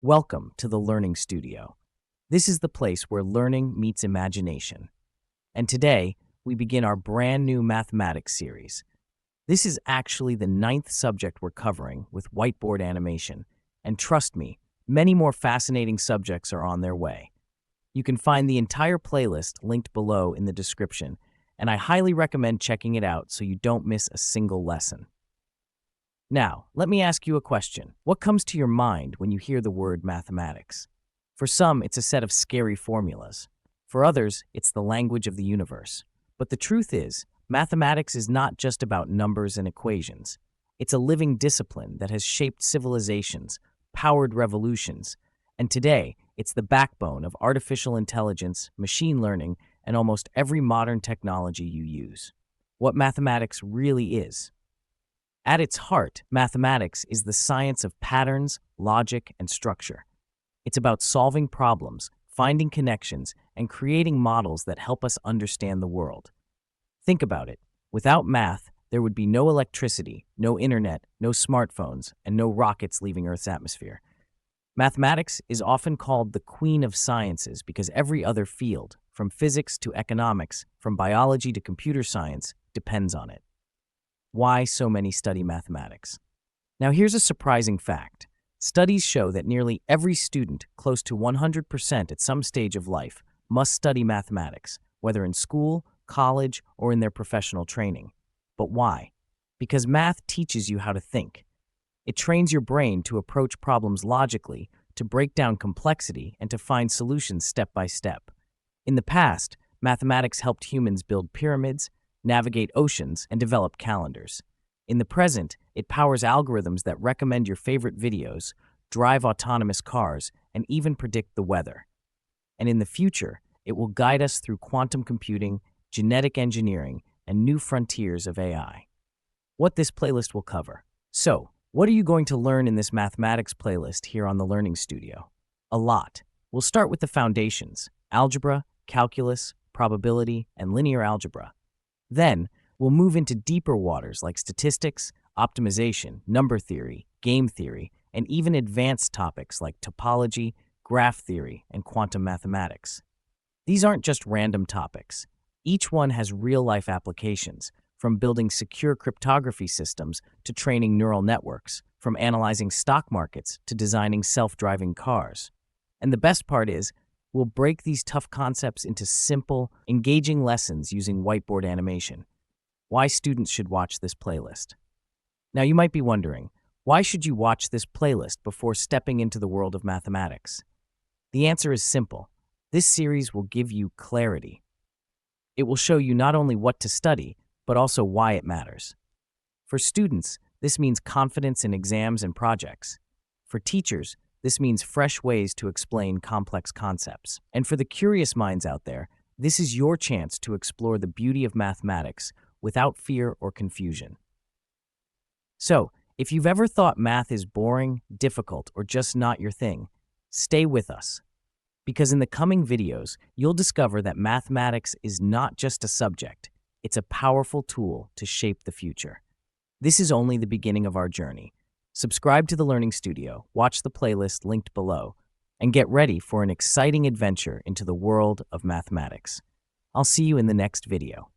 Welcome to the Learning Studio. This is the place where learning meets imagination. And today, we begin our brand new mathematics series. This is actually the 9th subject we're covering with whiteboard animation. And trust me, many more fascinating subjects are on their way. You can find the entire playlist linked below in the description, and I highly recommend checking it out so you don't miss a single lesson. Now, let me ask you a question. What comes to your mind when you hear the word mathematics? For some, it's a set of scary formulas. For others, it's the language of the universe. But the truth is, mathematics is not just about numbers and equations. It's a living discipline that has shaped civilizations, powered revolutions, and today, it's the backbone of artificial intelligence, machine learning, and almost every modern technology you use. What mathematics really is. At its heart, mathematics is the science of patterns, logic, and structure. It's about solving problems, finding connections, and creating models that help us understand the world. Think about it. Without math, there would be no electricity, no internet, no smartphones, and no rockets leaving Earth's atmosphere. Mathematics is often called the queen of sciences because every other field, from physics to economics, from biology to computer science, depends on it. Why so many study mathematics? Now here's a surprising fact. Studies show that nearly every student, close to 100% at some stage of life, must study mathematics, whether in school, college, or in their professional training. But why? Because math teaches you how to think. It trains your brain to approach problems logically, to break down complexity, and to find solutions step by step. In the past, mathematics helped humans build pyramids, navigate oceans, and develop calendars. In the present, it powers algorithms that recommend your favorite videos, drive autonomous cars, and even predict the weather. And in the future, it will guide us through quantum computing, genetic engineering, and new frontiers of AI. What this playlist will cover. So, what are you going to learn in this mathematics playlist here on the Learning Studio? A lot. We'll start with the foundations: algebra, calculus, probability, and linear algebra. Then, we'll move into deeper waters like statistics, optimization, number theory, game theory, and even advanced topics like topology, graph theory, and quantum mathematics. These aren't just random topics. Each one has real-life applications, from building secure cryptography systems to training neural networks, from analyzing stock markets to designing self-driving cars. And the best part is, we'll break these tough concepts into simple, engaging lessons using whiteboard animation. Why students should watch this playlist. Now you might be wondering, why should you watch this playlist before stepping into the world of mathematics? The answer is simple. This series will give you clarity. It will show you not only what to study, but also why it matters. For students, this means confidence in exams and projects. For teachers, this means fresh ways to explain complex concepts. And for the curious minds out there, this is your chance to explore the beauty of mathematics without fear or confusion. So, if you've ever thought math is boring, difficult, or just not your thing, stay with us. Because in the coming videos, you'll discover that mathematics is not just a subject, it's a powerful tool to shape the future. This is only the beginning of our journey. Subscribe to the Learning Studio, watch the playlist linked below, and get ready for an exciting adventure into the world of mathematics. I'll see you in the next video.